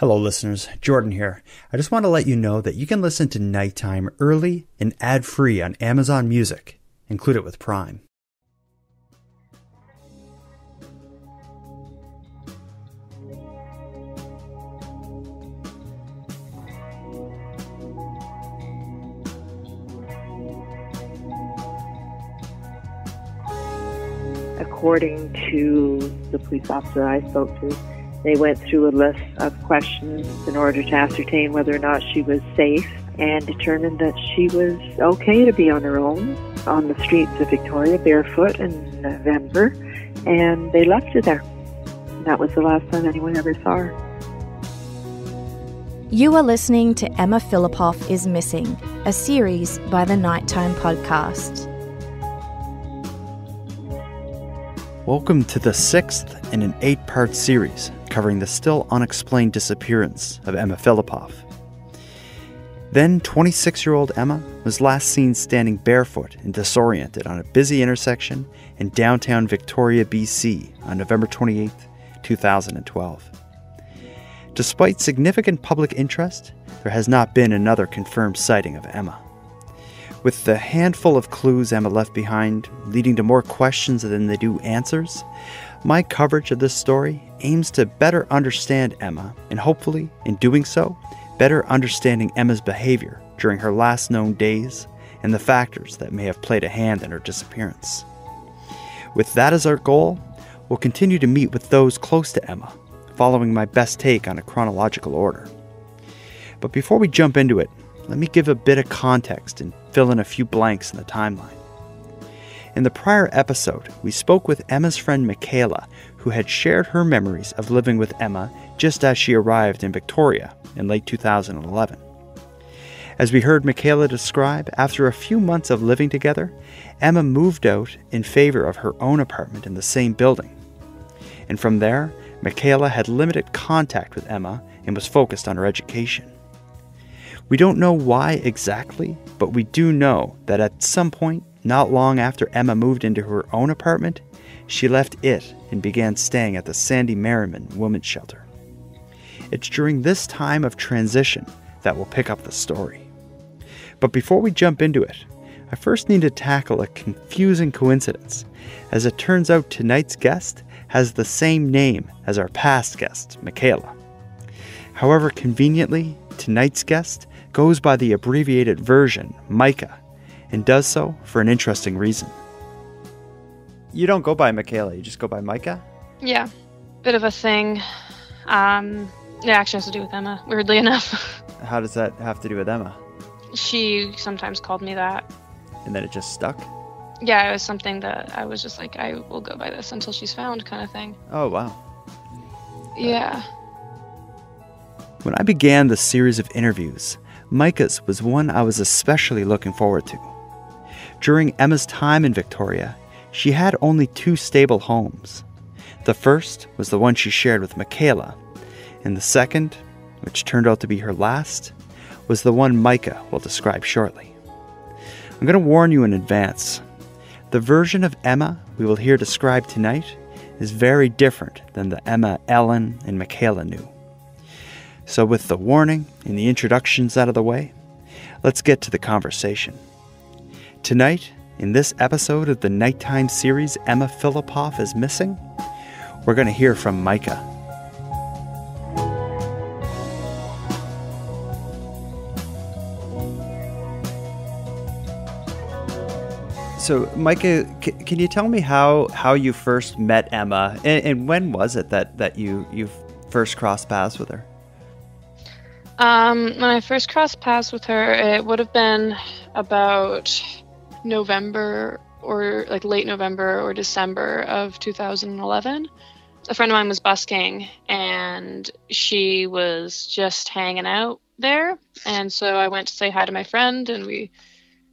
Hello listeners, Jordan here. I just want to let you know that you can listen to Nighttime early and ad-free on Amazon Music, included with Prime. According to the police officer I spoke to, they went through a list of questions in order to ascertain whether or not she was safe and determined that she was okay to be on her own on the streets of Victoria barefoot in November, and they left her there. That was the last time anyone ever saw her. You are listening to Emma Fillipoff is Missing, a series by the Nighttime Podcast. Welcome to the 6th in an 8-part series covering the still unexplained disappearance of Emma Fillipoff. Then 26-year-old Emma was last seen standing barefoot and disoriented on a busy intersection in downtown Victoria, BC on November 28, 2012. Despite significant public interest, there has not been another confirmed sighting of Emma. With the handful of clues Emma left behind leading to more questions than they do answers, my coverage of this story aims to better understand Emma and hopefully, in doing so, better understanding Emma's behavior during her last known days and the factors that may have played a hand in her disappearance. With that as our goal, we'll continue to meet with those close to Emma, following my best take on a chronological order. But before we jump into it, let me give a bit of context and fill in a few blanks in the timeline. In the prior episode, we spoke with Emma's friend Michaela, who had shared her memories of living with Emma just as she arrived in Victoria in late 2011. As we heard Michaela describe, after a few months of living together, Emma moved out in favor of her own apartment in the same building. And from there, Michaela had limited contact with Emma and was focused on her education. We don't know why exactly, but we do know that at some point, not long after Emma moved into her own apartment, she left it and began staying at the Sandy Merriman Women's Shelter. It's during this time of transition that we'll pick up the story. But before we jump into it, I first need to tackle a confusing coincidence, as it turns out tonight's guest has the same name as our past guest, Michaela. However, conveniently, tonight's guest goes by the abbreviated version, Mika, and does so for an interesting reason. You don't go by Michaela, you just go by Mika? Yeah, bit of a thing. It actually has to do with Emma, weirdly enough. How does that have to do with Emma? She sometimes called me that. And then it just stuck? Yeah, it was something that I was just like, I will go by this until she's found kind of thing. Oh, wow. Yeah. When I began the series of interviews, Mika's was one I was especially looking forward to. During Emma's time in Victoria, she had only 2 stable homes. The first was the one she shared with Michaela, and the second, which turned out to be her last, was the one Mika will describe shortly. I'm going to warn you in advance. The version of Emma we will hear described tonight is very different than the Emma Ellen and Michaela knew. So with the warning and the introductions out of the way, let's get to the conversation. Tonight, in this episode of the Nighttime series Emma Fillipoff is Missing, we're going to hear from Mika. So, Mika, can you tell me how you first met Emma, and when was it that you first crossed paths with her? When I first crossed paths with her, it would have been about November or like late November or December of 2011. A friend of mine was busking and she was just hanging out there. And so I went to say hi to my friend and we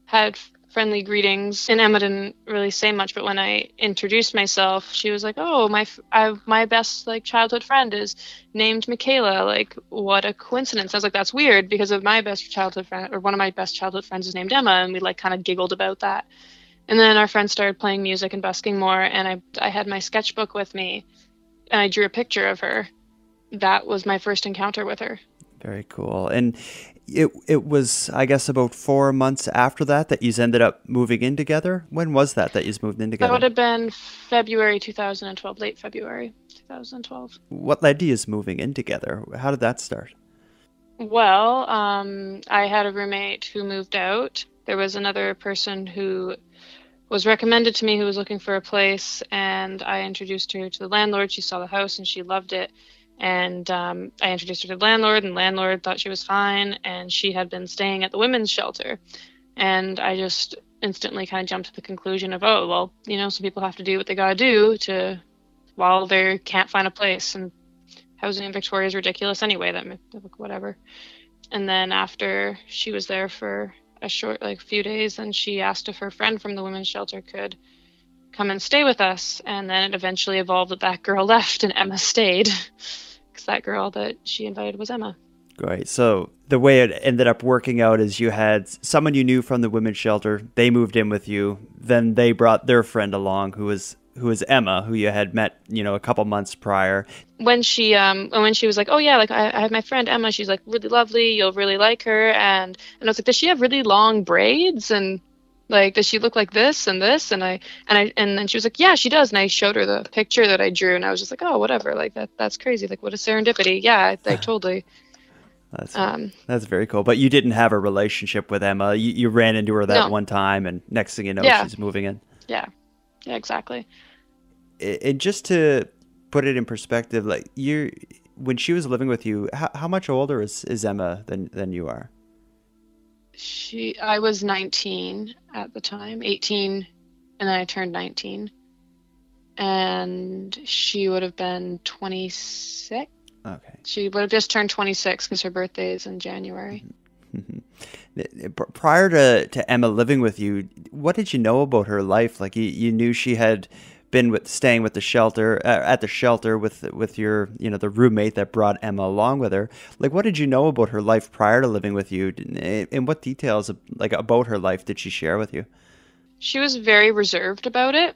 had friendly greetings. And Emma didn't really say much, but when I introduced myself, she was like, "Oh, my best like childhood friend is named Michaela. Like, what a coincidence." I was like, "That's weird because of my best childhood friend, or one of my best childhood friends is named Emma," and we like kind of giggled about that. And then our friends started playing music and busking more, and I had my sketchbook with me, and I drew a picture of her that was my first encounter with her. Very cool. And it was, I guess, about 4 months after that you ended up moving in together. When was that you moved in together? That would have been February 2012, late February 2012. What led to you moving in together? How did that start? Well, I had a roommate who moved out. There was another person who was recommended to me who was looking for a place, and I introduced her to the landlord. She saw the house and she loved it. And I introduced her to the landlord, and the landlord thought she was fine, and she had been staying at the women's shelter. And I just instantly kind of jumped to the conclusion of, oh, well, some people have to do what they gotta do while they can't find a place. And housing in Victoria is ridiculous anyway, whatever. And then after she was there for a short, few days, and she asked if her friend from the women's shelter could come and stay with us. And then it eventually evolved that girl left and Emma stayed. That girl that she invited was Emma. Great. So the way it ended up working out is you had someone you knew from the women's shelter. They moved in with you. Then they brought their friend along, who was Emma, who you had met, a couple months prior. When she was like, oh yeah, I have my friend Emma. She's really lovely. You'll really like her. And I was like, does she have really long braids? And does she look like this and this? And then she was like, yeah, she does. And I showed her the picture that I drew, and I was just like, oh, whatever. That's crazy. What a serendipity. Yeah, totally. That's very cool. But you didn't have a relationship with Emma. You ran into her that one time, and next thing you know, she's moving in. Yeah, exactly. And just to put it in perspective, when she was living with you, how much older is Emma than you are? I was 19 at the time, 18, and then I turned 19. And she would have been 26. Okay. She would have just turned 26 because her birthday is in January. Mm-hmm. Prior to Emma living with you, what did you know about her life? You knew she had been staying with the shelter at the shelter with your the roommate that brought Emma along with her. What did you know about her life prior to living with you, and what details about her life did she share with you? She was very reserved about it,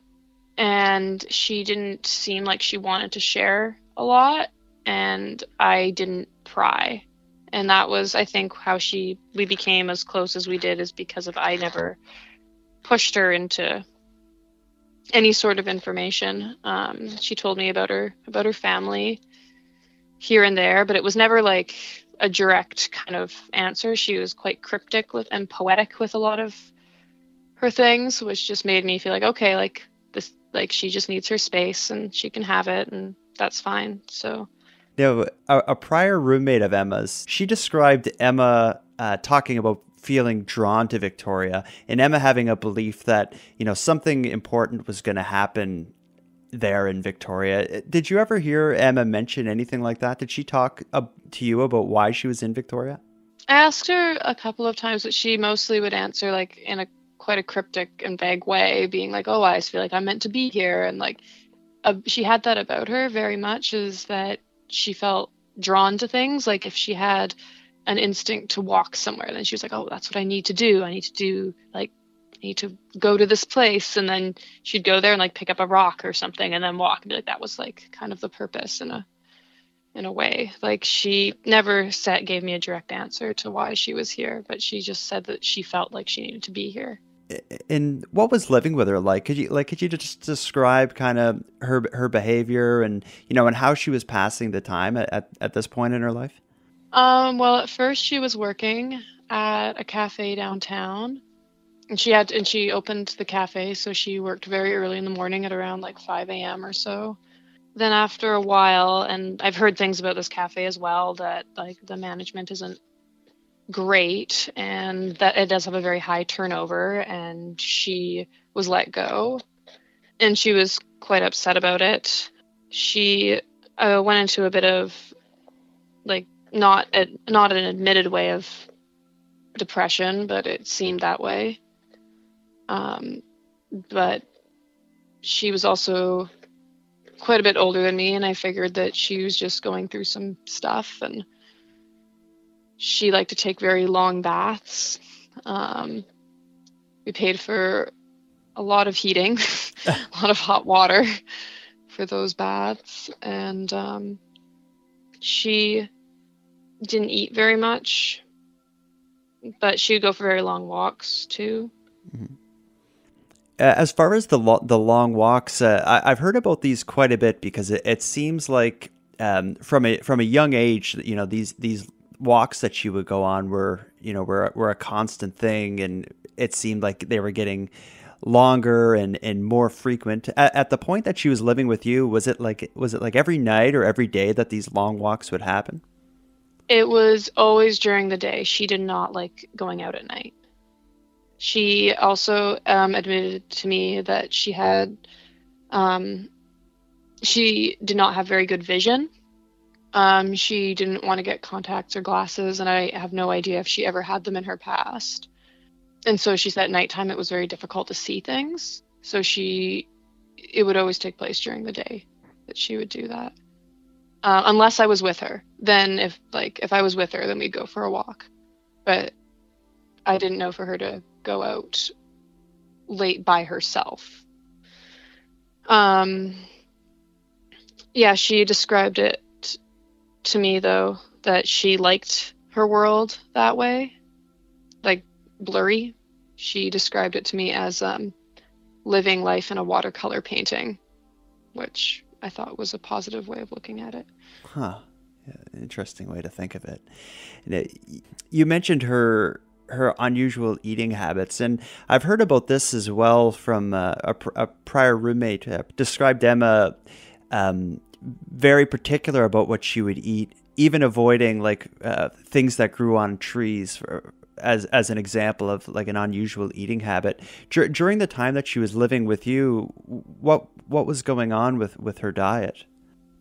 and she didn't seem like she wanted to share a lot, and I didn't pry. And that was, I think, how we became as close as we did, is because I never pushed her into any sort of information. She told me about her family here and there, but it was never a direct kind of answer. She was quite cryptic and poetic with a lot of her things, which just made me feel okay, this, she just needs her space and she can have it, and that's fine. So a prior roommate of Emma's, she described Emma talking about feeling drawn to Victoria, and Emma having a belief that something important was going to happen there in Victoria. Did you ever hear Emma mention anything like that? Did she talk to you about why she was in Victoria? I asked her a couple of times, but she mostly would answer in quite a cryptic and vague way, being oh, I just feel I'm meant to be here. And she had that about her very much, is that she felt drawn to things. If she had an instinct to walk somewhere, then she was oh, that's what I need to do. I need to go to this place. And then she'd go there and pick up a rock or something and then walk and be that was kind of the purpose in a way. She never gave me a direct answer to why she was here, but she just said that she felt she needed to be here. And what was living with her like? Could you just describe kind of her behavior and and how she was passing the time at this point in her life? Well, at first she was working at a cafe downtown, and she opened the cafe, so she worked very early in the morning at around 5 a.m. or so. Then after a while, and I've heard things about this cafe as well, that the management isn't great and that it does have a very high turnover, and she was let go, and she was quite upset about it. She went into a bit of not an admitted way of depression, but it seemed that way. But she was also quite a bit older than me, and I figured that she was just going through some stuff, and she liked to take very long baths. We paid for a lot of heating, a lot of hot water for those baths, and She didn't eat very much, but she would go for very long walks too. Mm-hmm. As far as the long walks, I've heard about these quite a bit because it seems like from a young age, these walks that she would go on were a constant thing, and it seemed like they were getting longer and more frequent. At the point that she was living with you, was it like every night or every day that these long walks would happen? It was always during the day. She did not like going out at night. She also admitted to me that she did not have very good vision. She didn't want to get contacts or glasses, and I have no idea if she ever had them in her past. And so she said at nighttime it was very difficult to see things. So it would always take place during the day that she would do that. Unless I was with her. Then if I was with her, then we'd go for a walk. But I didn't know for her to go out late by herself. Yeah, she described it to me, though, that she liked her world that way, like blurry. She described it to me as living life in a watercolor painting, which I thought was a positive way of looking at it. Huh. Yeah, interesting way to think of it. You mentioned her unusual eating habits, and I've heard about this as well from a prior roommate. Described Emma very particular about what she would eat, even avoiding things that grew on trees, as an example of like an unusual eating habit. During the time that she was living with you, what was going on with her diet?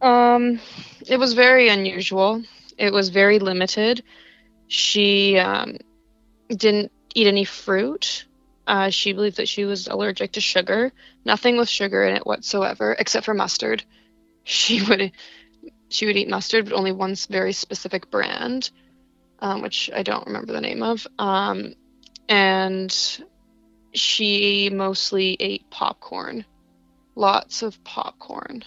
It was very unusual. It was very limited. She didn't eat any fruit. She believed that she was allergic to sugar. Nothing with sugar in it whatsoever, except for mustard. She would eat mustard, but only one very specific brand, which I don't remember the name of. And she mostly ate popcorn, lots of popcorn.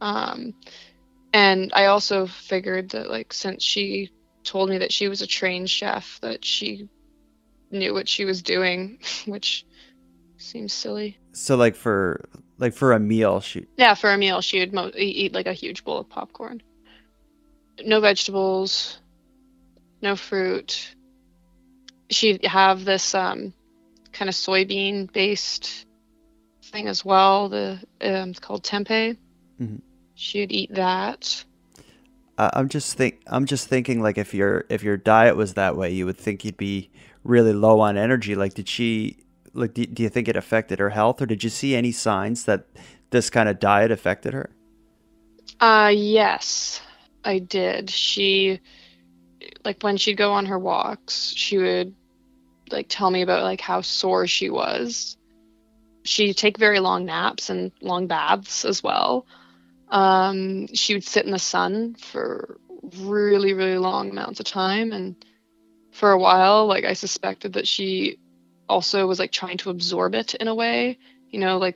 And I also figured that since she told me that she was a trained chef, that she knew what she was doing, which seems silly. So for a meal, for a meal she would eat like a huge bowl of popcorn. No vegetables, no fruit. She'd have this kind of soybean based thing as well. It's called tempeh. Mm-hmm. She'd eat that. I'm just thinking if your diet was that way, you would think you'd be really low on energy. Do you think it affected her health, or did you see any signs that this kind of diet affected her? Yes, I did. She, when she'd go on her walks, she would tell me about how sore she was. She'd take very long naps and long baths as well. She would sit in the sun for really, really long amounts of time, and for a while, I suspected that she also was trying to absorb it in a way,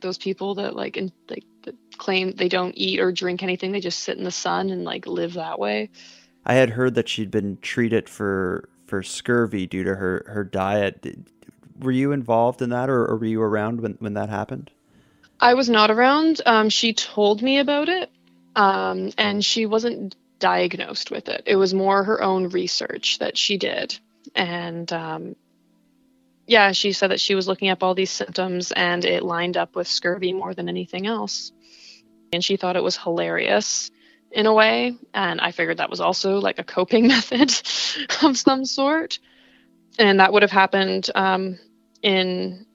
those people that that claim they don't eat or drink anything, they just sit in the sun and live that way. I had heard that she'd been treated for scurvy due to her diet. Were you involved in that, or were you around when that happened? I was not around. She told me about it, and she wasn't diagnosed with it. It was more her own research that she did. And she said that she was looking up all these symptoms and it lined up with scurvy more than anything else. And she thought it was hilarious in a way. And I figured that was also a coping method of some sort. And that would have happened in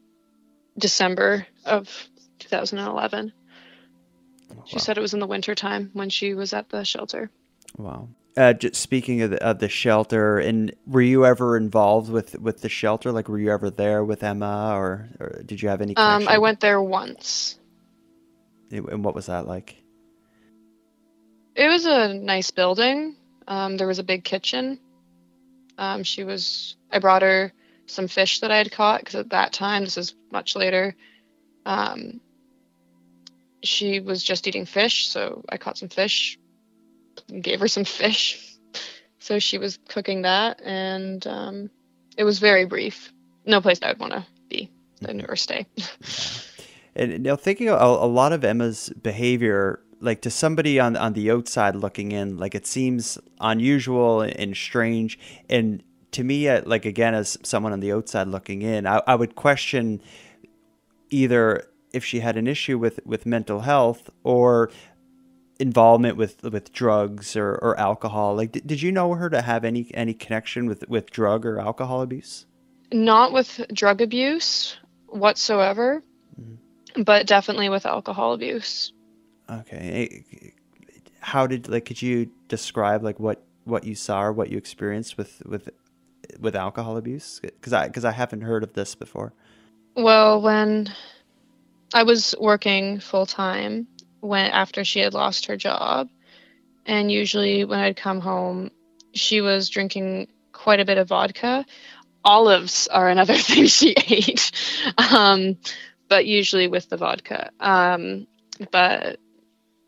December of 2011. Wow. She said it was in the wintertime when she was at the shelter. Wow. Just speaking of the shelter, and were you ever involved with the shelter? Were you ever there with Emma, or did you have any connection? I went there once. And what was that like? It was a nice building. There was a big kitchen. I brought her some fish that I had caught, because at that time, this is much later, she was just eating fish, so I caught some fish, gave her some fish. So she was cooking that, and it was very brief. No place I would want to be or stay. And thinking a lot of Emma's behavior, like to somebody on the outside looking in, like it seems unusual and strange. And to me, like again, as someone on the outside looking in, I would question either if she had an issue with mental health or involvement with drugs or alcohol. Like, did you know her to have any connection with drug or alcohol abuse? Not with drug abuse whatsoever, but definitely with alcohol abuse. Okay. How could you describe like what you saw or what you experienced with alcohol abuse? Because I haven't heard of this before. Well, when I was working full time after she had lost her job, and usually when I'd come home, she was drinking quite a bit of vodka. Olives are another thing she ate, but usually with the vodka. But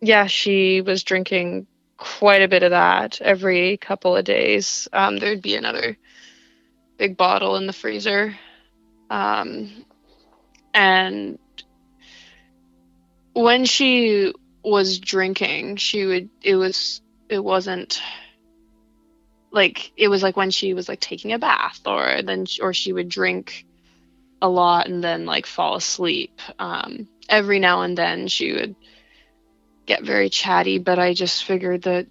yeah, she was drinking quite a bit of that every couple of days. There'd be another big bottle in the freezer. And when she was drinking, it was like when she was like taking a bath, or she would drink a lot and then like fall asleep. Every now and then she would get very chatty, but I just figured that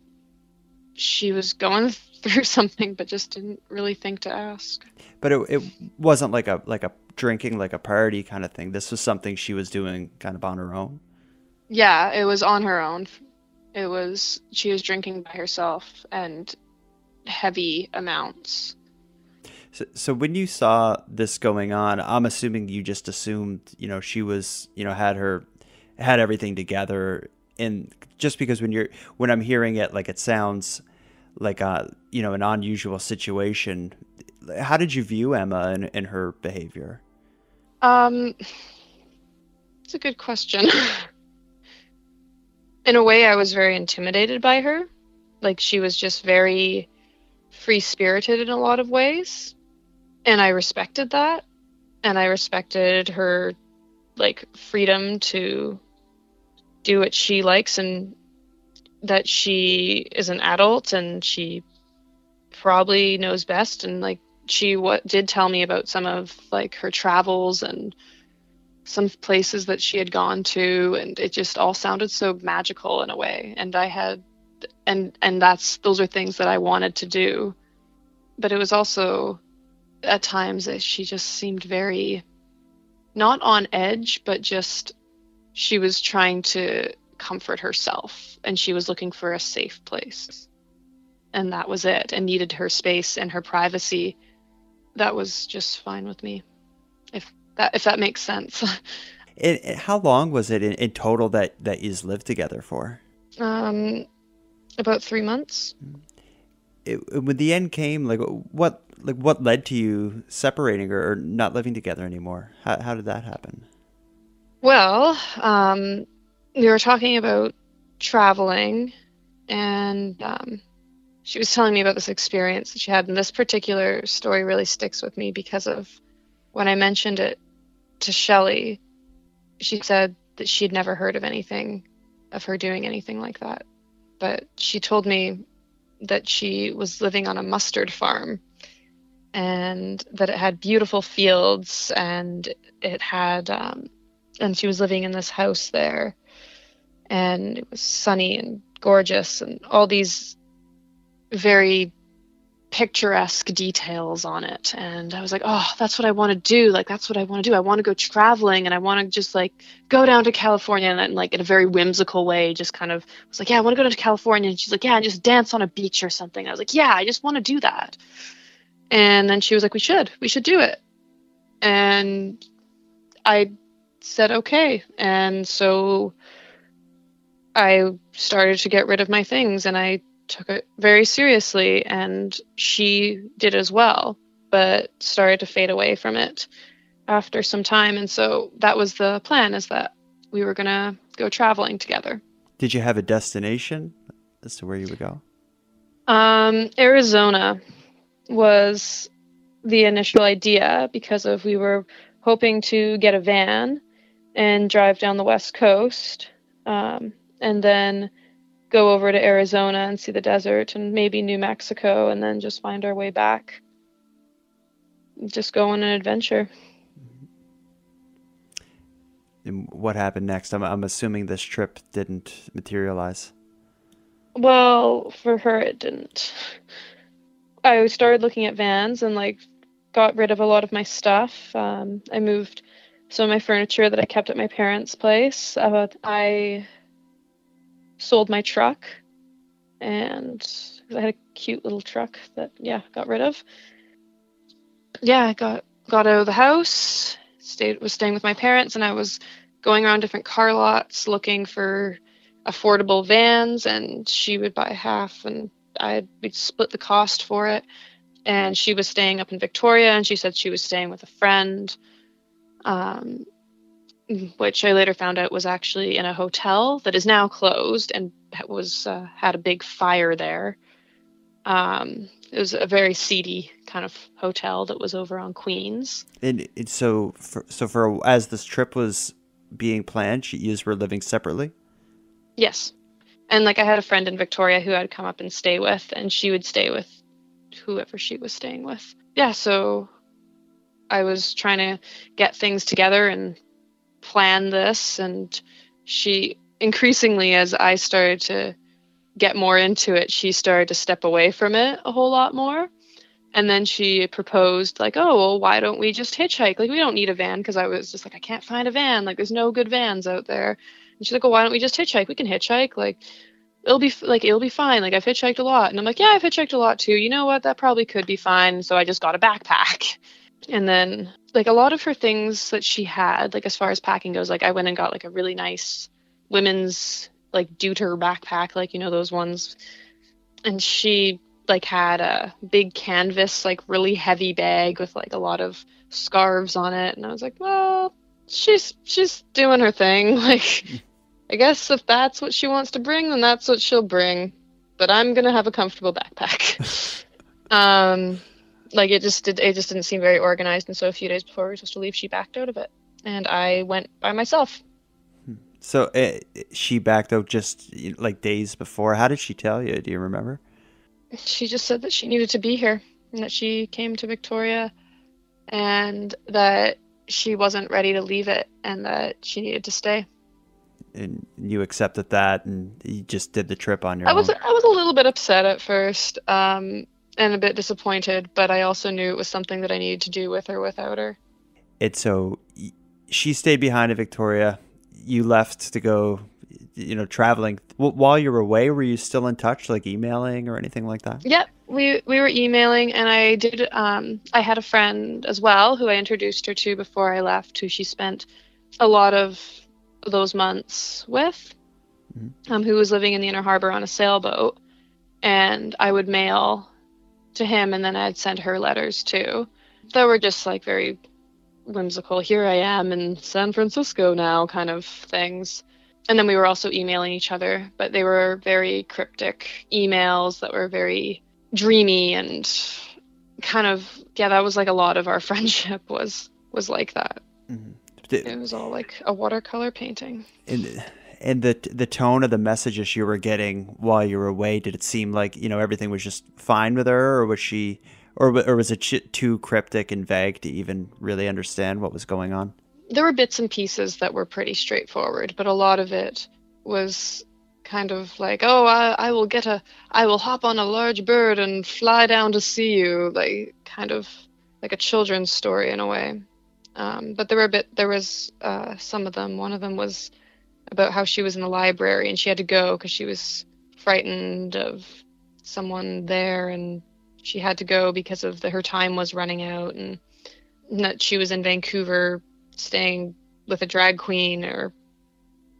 she was going through something, but just didn't really think to ask. But it wasn't like a drinking, like a party kind of thing. This was something she was doing kind of on her own. Yeah, it was on her own. She was drinking by herself and heavy amounts. So when you saw this going on, I'm assuming you just assumed, she was, had everything together. And just because when I'm hearing it, like it sounds like an unusual situation. How did you view Emma and her behavior? It's a good question. In a way, I was very intimidated by her. Like, she was just very free-spirited in a lot of ways. And I respected that. And I respected her, like, freedom to do what she likes, and that she is an adult and she probably knows best. And, like, she did tell me about some of, like, her travels and some places that she had gone to, and it just all sounded so magical in a way. And those are things that I wanted to do. But it was also at times that she just seemed very not on edge, but just she was trying to comfort herself, and she was looking for a safe place. And that was it, and needed her space and her privacy. That was just fine with me. If that makes sense. How long was it in total that you lived together for? About 3 months. When the end came, what led to you separating or not living together anymore? How did that happen? Well, we were talking about traveling, and she was telling me about this experience that she had. And this particular story really sticks with me because of when I mentioned it to Shelley. She said that she'd never heard of her doing anything like that. But she told me that she was living on a mustard farm, and that it had beautiful fields, and it had, and she was living in this house there, and it was sunny and gorgeous, and all these very picturesque details on it. And I was like, oh, that's what I want to do. Like, that's what I want to do. I want to go traveling, and I want to just like go down to California, and then, like, in a very whimsical way, just kind of was like, yeah, I want to go down to California. And she's like, yeah, and just dance on a beach or something. I was like, yeah, I just want to do that. And then she was like, we should do it. And I said, okay. And so I started to get rid of my things, and I took it very seriously, and she did as well, but started to fade away from it after some time. And so that was the plan, is that we were going to go traveling together. Did you have a destination? as to where you would go? Arizona was the initial idea because we were hoping to get a van and drive down the West Coast, and then go over to Arizona and see the desert and maybe New Mexico, and then just find our way back. Just go on an adventure. And what happened next? I'm assuming this trip didn't materialize. Well, for her, it didn't. I started looking at vans and got rid of a lot of my stuff. I moved some of my furniture that I kept at my parents' place. I sold my truck, and I had a cute little truck that got rid of. I got out of the house, was staying with my parents, and I was going around different car lots looking for affordable vans, and she would buy half and we'd split the cost for it. And she was staying up in Victoria, and she said she was staying with a friend, which I later found out was actually in a hotel that is now closed and had a big fire there. It was a very seedy kind of hotel that was over on Queens. And so as this trip was being planned, you were living separately? Yes. And I had a friend in Victoria who I'd come up and stay with, and she would stay with whoever she was staying with. Yeah, so I was trying to get things together and plan this, and she, increasingly as I started to get more into it, she started to step away from it a whole lot more. And then she proposed, oh, well, why don't we just hitchhike? We don't need a van, because I was just I can't find a van. There's no good vans out there. And she's well, why don't we just hitchhike? We can hitchhike. It'll be fine. I've hitchhiked a lot. And I'm yeah, I've hitchhiked a lot too. You know what? That probably could be fine. So I just got a backpack. And then a lot of her things that she had, as far as packing goes, I went and got a really nice women's deuter backpack, those ones. And she had a big canvas, really heavy bag with a lot of scarves on it. And I was well, she's doing her thing. I guess if that's what she wants to bring, then that's what she'll bring. But I'm gonna have a comfortable backpack. It just didn't seem very organized. And so a few days before we were supposed to leave, she backed out of it, and I went by myself. So she backed out just days before. How did she tell you? Do you remember? She just said that she needed to be here, and that she came to Victoria, and that she wasn't ready to leave it, and that she needed to stay. And you accepted that, and you just did the trip on your own. I was a little bit upset at first, and a bit disappointed, but I also knew it was something that I needed to do with or without her. And so she stayed behind in Victoria. You left to go, traveling. While you were away, were you still in touch, emailing or anything like that? Yep, we were emailing, and I did. I had a friend as well who I introduced her to before I left, who she spent a lot of those months with, who was living in the Inner Harbor on a sailboat, and I would mail to him, and then I'd send her letters too. They were just very whimsical, here I am in San Francisco now kind of things. And then we were also emailing each other, but they were very cryptic emails that were very dreamy, and kind of, that was a lot of our friendship was like that. Mm-hmm. It was all a watercolor painting. And the tone of the messages you were getting while you were away, did it seem everything was just fine with her, or was she, or was it too cryptic and vague to even really understand what was going on? There were bits and pieces that were pretty straightforward, but a lot of it was kind of oh, I will hop on a large bird and fly down to see you, kind of like a children's story in a way. But there was some of them. One of them was about how she was in the library and she had to go because she was frightened of someone there, and she had to go because of her time was running out, and that she was in Vancouver staying with a drag queen or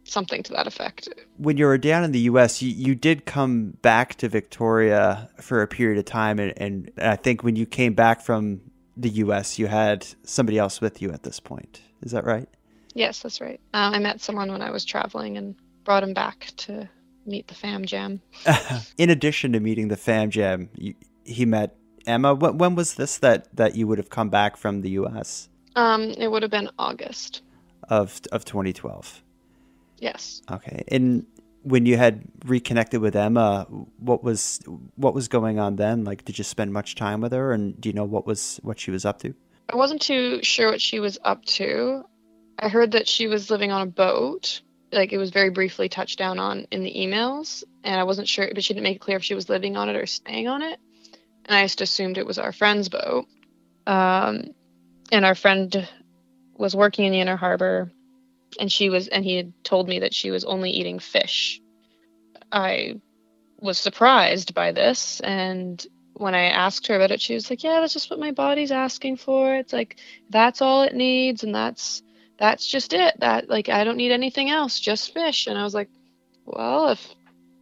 something to that effect. When you were down in the U.S., you did come back to Victoria for a period of time, and I think when you came back from the U.S., you had somebody else with you at this point. Is that right? Yes, that's right. I met someone when I was traveling and brought him back to meet the fam jam. In addition to meeting the fam jam, he met Emma. When was this that you would have come back from the U.S.? It would have been August of 2012. Yes. Okay. And when you had reconnected with Emma, what was going on then? Like, did you spend much time with her, and do you know what she was up to? I wasn't too sure what she was up to. I heard that she was living on a boat. Like, it was very briefly touched down on in the emails, and I wasn't sure, but she didn't make it clear if she was living on it or staying on it. And I just assumed it was our friend's boat. And our friend was working in the Inner Harbor, and he had told me that she was only eating fish. I was surprised by this, and when I asked her about it, she was like, yeah, that's just what my body's asking for. It's like, that's all it needs, and that's just it. That, like, I don't need anything else, just fish. And I was like, well, if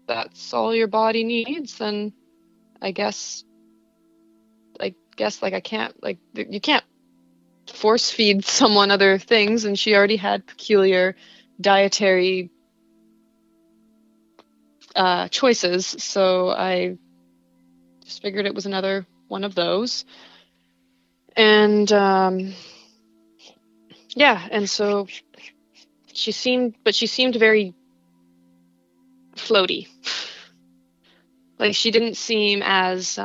that's all your body needs, then I guess like I can't, like, you can't force feed someone other things, and she already had peculiar dietary choices, so I just figured it was another one of those. And yeah, and so she seemed very floaty. Like, she didn't seem as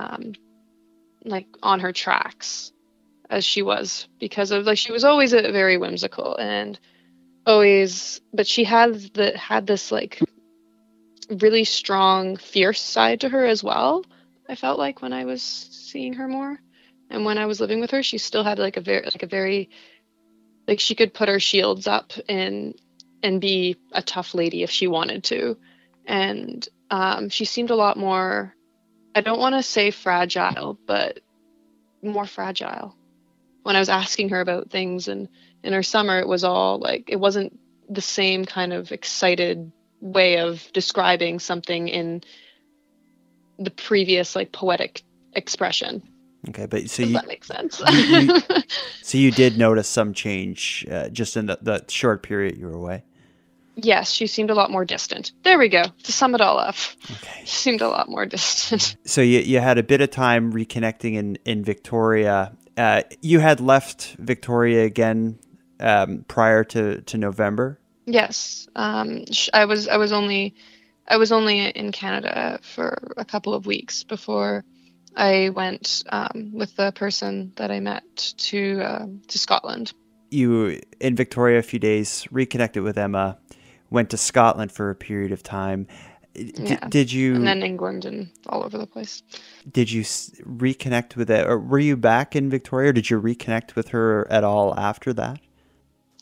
like on her tracks as she was, because of, like, she was always very whimsical and always, but she had this like really strong, fierce side to her as well. I felt like when I was seeing her more, and when I was living with her, she still had like a very like, she could put her shields up and be a tough lady if she wanted to. And she seemed a lot more, I don't want to say fragile, but more fragile. When I was asking her about things, and in her summer, it was all like, it wasn't the same kind of excited way of describing something in the previous, like, poetic expression. Okay, but so Does that make sense? So you did notice some change just in the short period you were away? Yes, she seemed a lot more distant. There we go. To sum it all up. Okay. She seemed a lot more distant. So you had a bit of time reconnecting in Victoria. You had left Victoria again prior to November? Yes. I was only in Canada for a couple of weeks before I went with the person that I met to Scotland. You, in Victoria, a few days, reconnected with Emma, went to Scotland for a period of time. Yeah. Did you? And then England and all over the place. Did you reconnect with it, or were you back in Victoria, or did you reconnect with her at all after that?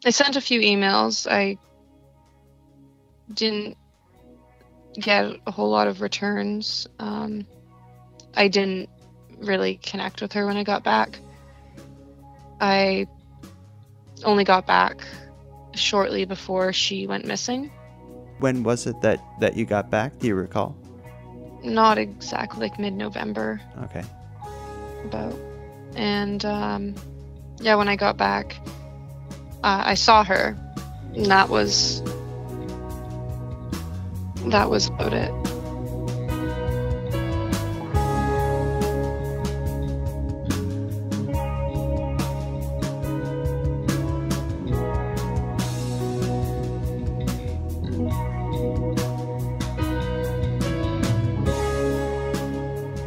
I sent a few emails. I didn't get a whole lot of returns. I didn't really connect with her when I got back. I only got back shortly before she went missing. When was it that you got back? Do you recall? Not exactly, like mid-November. Okay. About. And yeah, when I got back, I saw her, and that was about it.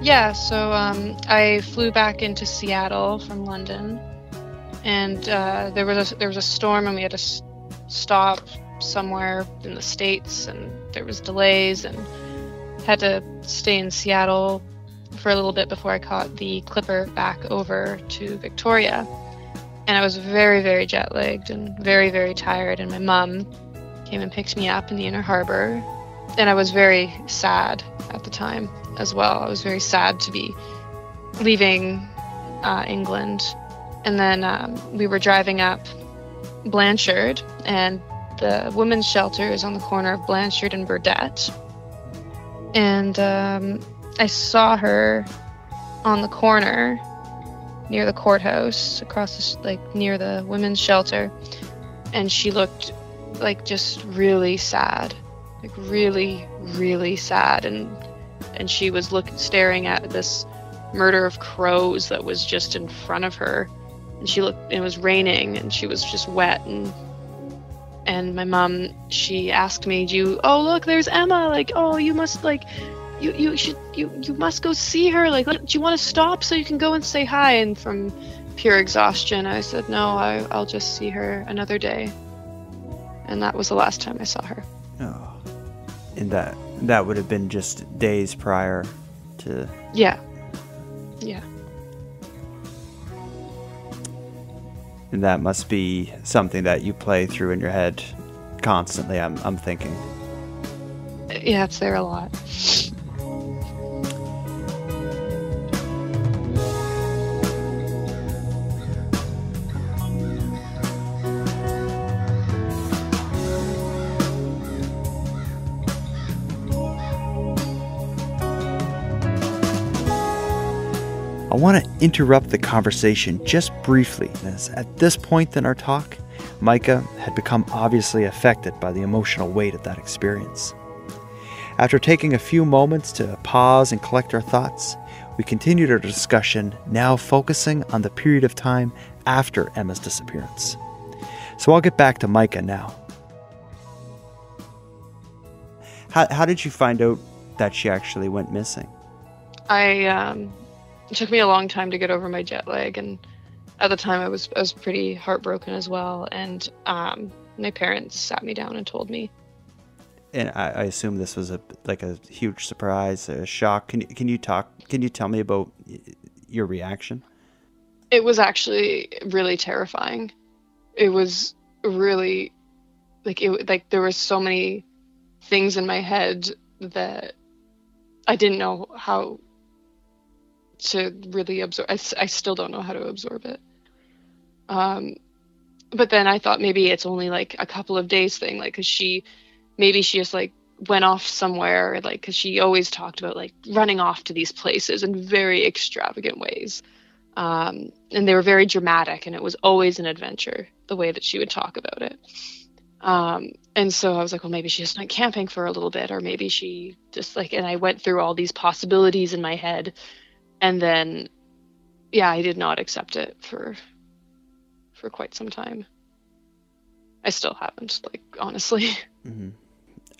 Yeah, so I flew back into Seattle from London, and there was a storm, and we had to stop somewhere in the States, and there was delays, and had to stay in Seattle for a little bit before I caught the Clipper back over to Victoria. And I was very, very jet-lagged and very, very tired, and my mum came and picked me up in the Inner Harbor, and I was very sad at the time as well. I was very sad to be leaving England. And then we were driving up Blanchard, and the women's shelter is on the corner of Blanchard and Burdett. And I saw her on the corner near the courthouse, across near the women's shelter, and she looked like just really sad, like really, really sad, and she was staring at this murder of crows that was just in front of her, and she looked, and it was raining, and she was just wet, and my mom, she asked me, oh look, there's Emma, like, oh, you must, like, you must go see her, like, do you want to stop so you can go and say hi? And from pure exhaustion, I said, no, I'll just see her another day. And that was the last time I saw her. Oh. And that would have been just days prior to... Yeah. And that must be something that you play through in your head constantly, I'm thinking. Yeah, it's there a lot. I want to interrupt the conversation just briefly, as at this point in our talk, Mika had become obviously affected by the emotional weight of that experience. After taking a few moments to pause and collect our thoughts, we continued our discussion, now focusing on the period of time after Emma's disappearance. So I'll get back to Mika now. How did you find out that she actually went missing? It took me a long time to get over my jet lag, and at the time I was pretty heartbroken as well, and my parents sat me down and told me. And I assume this was a huge surprise, a shock. Can you tell me about your reaction? It was actually really terrifying. It was really there were so many things in my head that I didn't know how to really absorb. I still don't know how to absorb it. But then I thought maybe it's only like a couple of days thing, like, cause maybe she just like went off somewhere, like, cause she always talked about like running off to these places in very extravagant ways. And they were very dramatic, and it was always an adventure, the way that she would talk about it. And so I was like, well, maybe she just went camping for a little bit, or maybe she just like, and I went through all these possibilities in my head. And then, yeah, I did not accept it for quite some time. I still haven't, like, honestly. Mm-hmm.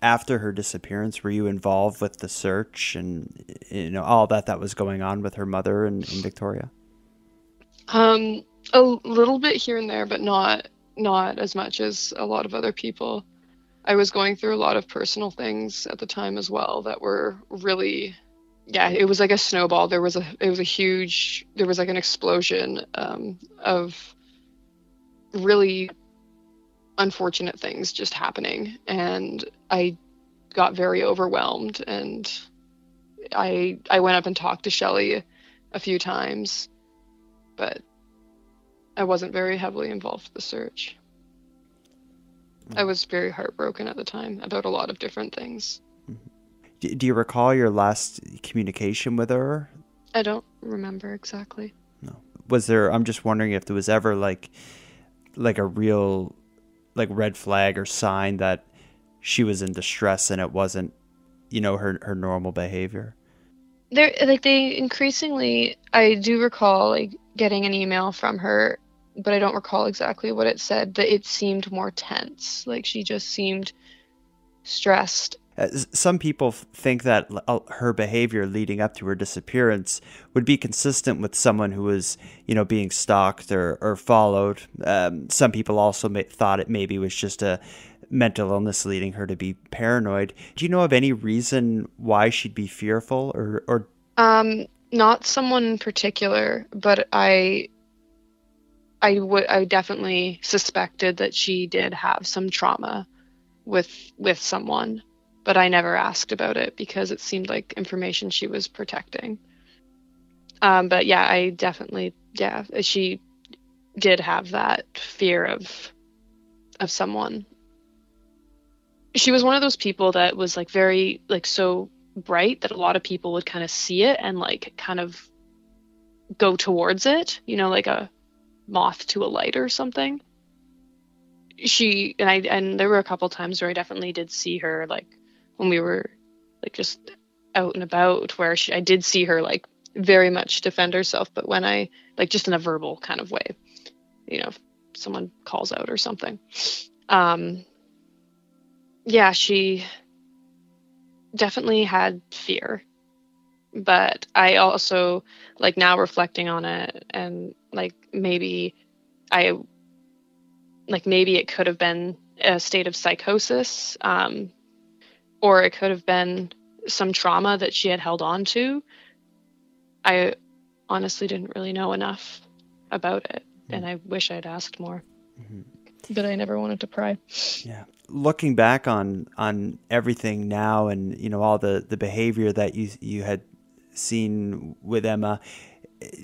After her disappearance, were you involved with the search and all that was going on with her mother in Victoria? A little bit here and there, but not as much as a lot of other people. I was going through a lot of personal things at the time as well that were really... Yeah, it was like a snowball. There was like an explosion of really unfortunate things just happening, and I got very overwhelmed, and I went up and talked to Shelley a few times, but I wasn't very heavily involved with the search. I was very heartbroken at the time about a lot of different things. Do you recall your last communication with her? I don't remember exactly. No. Was there? I'm just wondering if there was ever like a real red flag or sign that she was in distress and it wasn't, her normal behavior. They increasingly, I do recall like getting an email from her, but I don't recall exactly what it said. That it seemed more tense. Like she just seemed stressed. Some people think that her behavior leading up to her disappearance would be consistent with someone who was, being stalked or followed. Some people also thought it maybe was just a mental illness leading her to be paranoid. Do you know of any reason why she'd be fearful or? Not someone in particular, but I definitely suspected that she did have some trauma with someone. But I never asked about it because it seemed like information she was protecting. But yeah, I definitely, she did have that fear of someone. She was one of those people that was like very, like so bright that a lot of people would kind of see it and like kind of go towards it, like a moth to a light or something. And there were a couple times where I definitely did see her like when we were like just out and about, where I did see her like very much defend herself, but when I like just in a verbal kind of way, if someone calls out or something. Yeah, she definitely had fear, but I also, like, now reflecting on it, and maybe it could have been a state of psychosis, or it could have been some trauma that she had held on to. I honestly didn't really know enough about it, and I wish I'd asked more. But I never wanted to pry. Yeah. Looking back on everything now, and all the behavior that you had seen with Emma,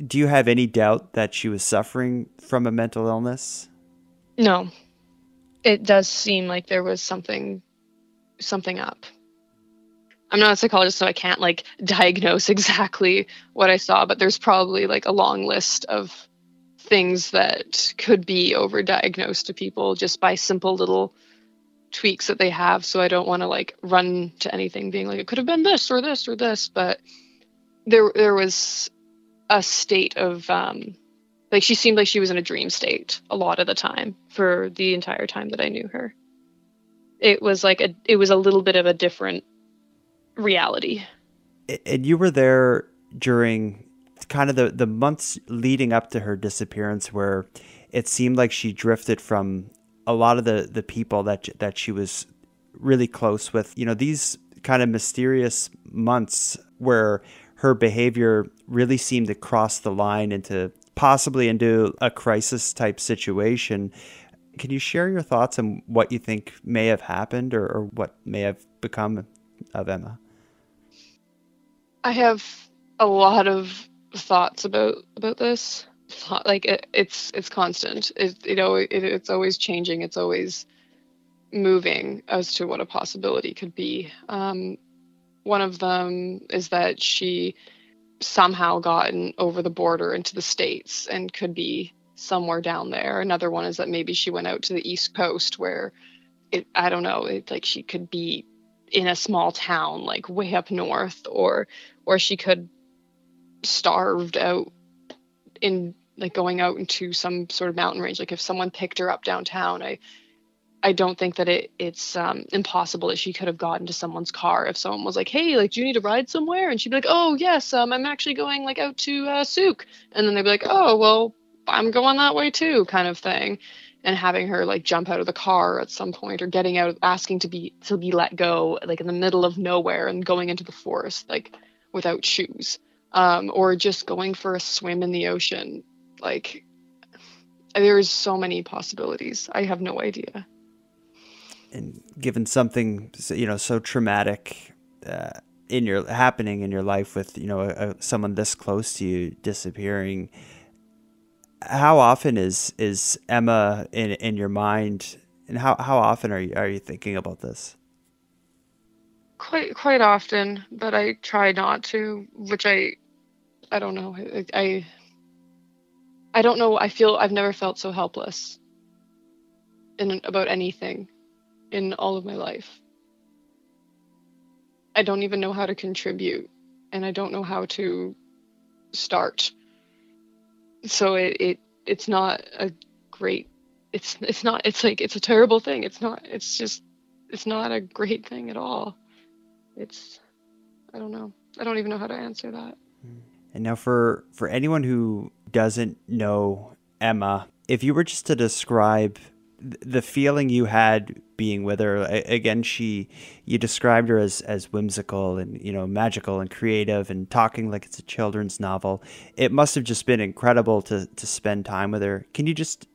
do you have any doubt that she was suffering from a mental illness? No. It does seem like there was something up. I'm not a psychologist, so I can't diagnose exactly what I saw, but there's probably a long list of things that could be overdiagnosed to people just by simple little tweaks that they have. So I don't want to run to anything being it could have been this or this or this, but there was a state of she seemed like she was in a dream state a lot of the time for the entire time that I knew her. It was it was a little bit of a different reality. And you were there during kind of the months leading up to her disappearance, where it seemed like she drifted from a lot of the people that she was really close with. These kind of mysterious months where her behavior really seemed to cross the line possibly into a crisis type situation. Can you share your thoughts on what you think may have happened, or what may have become of Emma? I have a lot of thoughts about this. It's constant. It's always changing. It's always moving as to what a possibility could be. One of them is that she somehow gotten over the border into the States and could be somewhere down there. Another one is that maybe she went out to the East Coast, where I don't know, she could be in a small town way up north, or she could starved out in going out into some sort of mountain range. If someone picked her up downtown, I don't think that it's impossible that she could have gotten to someone's car if someone was hey, do you need to ride somewhere? And she'd be oh yes, I'm actually going out to Souk, and then they'd be oh well, I'm going that way too, kind of thing. And having her jump out of the car at some point, or getting out, asking to be let go in the middle of nowhere and going into the forest without shoes, or just going for a swim in the ocean. There's so many possibilities. I have no idea. And given something so traumatic happening in your life with someone this close to you disappearing, how often is Emma in your mind, and how often are you thinking about this? Quite often, but I try not to, which I don't know. I don't know. I feel I've never felt so helpless about anything in all of my life. I don't even know how to contribute, and I don't know how to start. So it's not a great, it's a terrible thing. It's not a great thing at all. I don't know. I don't even know how to answer that. And now for anyone who doesn't know Emma, if you were just to describe the feeling you had being with her, again, you described her as whimsical and, magical and creative and talking like it's a children's novel. It must have just been incredible to spend time with her. Can you just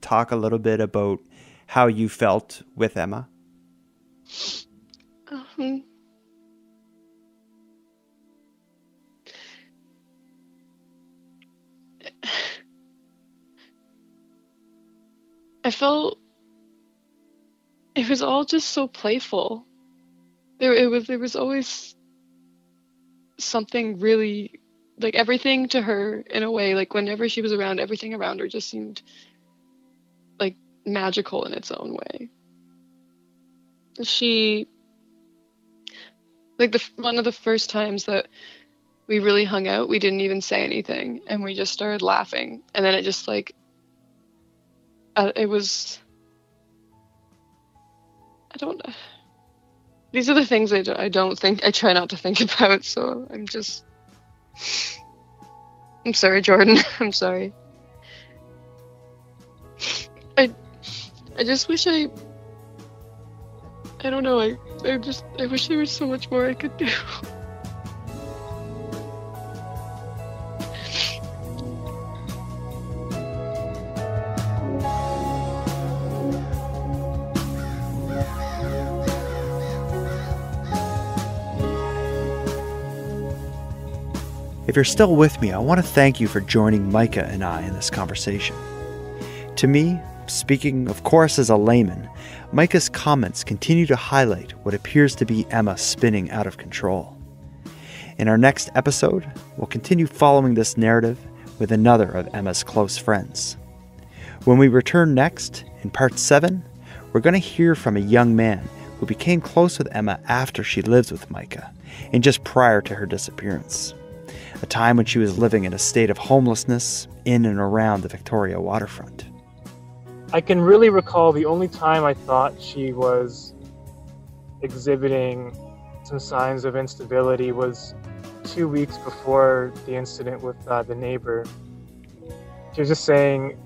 talk a little bit about how you felt with Emma? I felt it was all just so playful. There was always something really, everything to her in a way, whenever she was around, everything around her just seemed magical in its own way. She Like one of the first times that we really hung out, we didn't even say anything, and we just started laughing, and then it just like it was. I don't know. These are the things I try not to think about. So I'm sorry, Jordan. I'm sorry. I just wish I don't know. I wish there was so much more I could do. If you're still with me, I want to thank you for joining Mika and I in this conversation. To me, speaking of course as a layman, Mika's comments continue to highlight what appears to be Emma spinning out of control. In our next episode, we'll continue following this narrative with another of Emma's close friends. When we return next, in part 7, we're going to hear from a young man who became close with Emma after she lived with Mika, and just prior to her disappearance. A time when she was living in a state of homelessness in and around the Victoria waterfront. I can really recall the only time I thought she was exhibiting some signs of instability was 2 weeks before the incident with the neighbor. She was just saying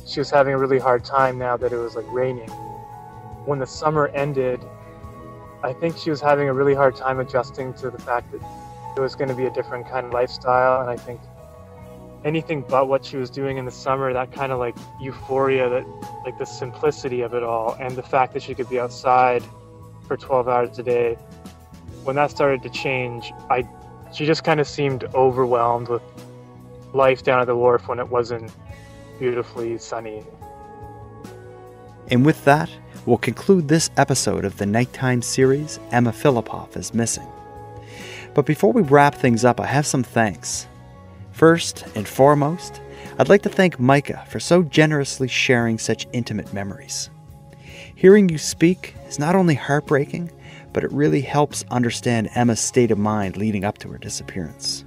she was having a really hard time now that it was like raining. When the summer ended, I think she was having a really hard time adjusting to the fact that it was going to be a different kind of lifestyle, and I think anything but what she was doing in the summer, that kind of like euphoria, that like the simplicity of it all, and the fact that she could be outside for 12 hours a day, when that started to change, she just kind of seemed overwhelmed with life down at the wharf when it wasn't beautifully sunny. And with that, we'll conclude this episode of the nighttime series, Emma Fillipoff is Missing. But before we wrap things up, I have some thanks. First and foremost, I'd like to thank Mika for so generously sharing such intimate memories. Hearing you speak is not only heartbreaking, but it really helps understand Emma's state of mind leading up to her disappearance.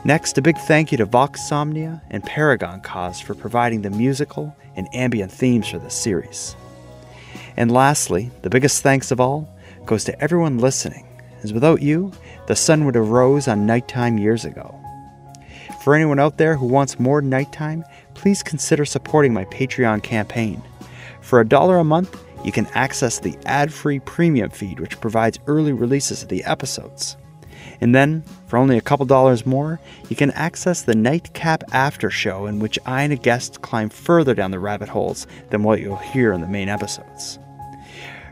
Next, a big thank you to Voxsomnia and Paragon Cause for providing the musical and ambient themes for this series. And lastly, the biggest thanks of all goes to everyone listening, as without you, the sun would have rose on nighttime years ago. For anyone out there who wants more nighttime, please consider supporting my Patreon campaign. For $1 a month, you can access the ad-free premium feed, which provides early releases of the episodes. And then, for only a couple dollars more, you can access the Nightcap After Show, in which I and a guest climb further down the rabbit holes than what you'll hear in the main episodes.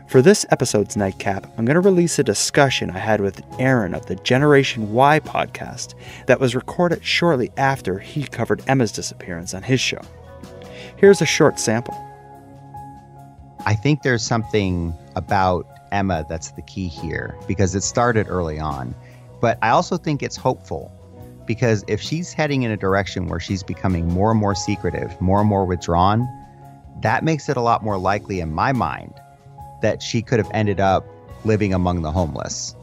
For this episode's Nightcap, I'm going to release a discussion I had with Aaron of the Generation Y podcast that was recorded shortly after he covered Emma's disappearance on his show. Here's a short sample. I think there's something about Emma that's the key here, because it started early on. But I also think it's hopeful, because if she's heading in a direction where she's becoming more and more secretive, more and more withdrawn, that makes it a lot more likely in my mind that she could have ended up living among the homeless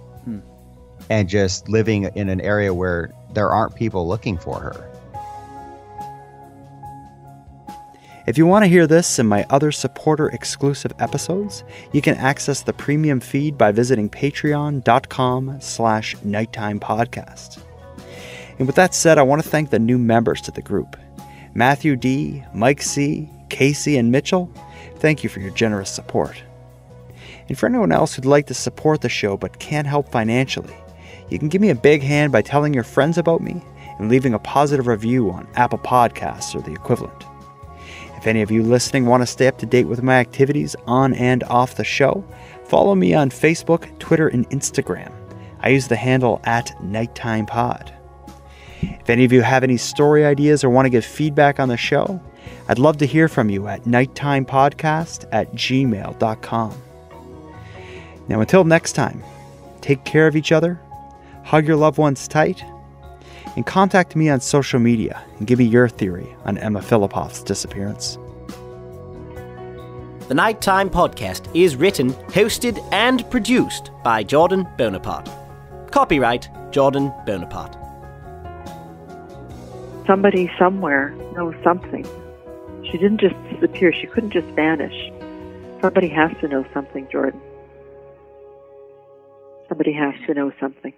and just living in an area where there aren't people looking for her. If you want to hear this and my other supporter-exclusive episodes, you can access the premium feed by visiting patreon.com/nighttimepodcast. And with that said, I want to thank the new members to the group. Matthew D., Mike C., Casey, and Mitchell, thank you for your generous support. And for anyone else who'd like to support the show but can't help financially, you can give me a big hand by telling your friends about me and leaving a positive review on Apple Podcasts or the equivalent. If any of you listening want to stay up to date with my activities on and off the show, follow me on Facebook, Twitter, and Instagram. I use the handle @NighttimePod. If any of you have any story ideas or want to give feedback on the show, I'd love to hear from you at nighttimepodcast@gmail.com. Now until next time, take care of each other, hug your loved ones tight, and contact me on social media and give me your theory on Emma Fillipoff's disappearance. The Nighttime Podcast is written, hosted, and produced by Jordan Bonaparte. Copyright Jordan Bonaparte. Somebody somewhere knows something. She didn't just disappear. She couldn't just vanish. Somebody has to know something, Jordan. Somebody has to know something.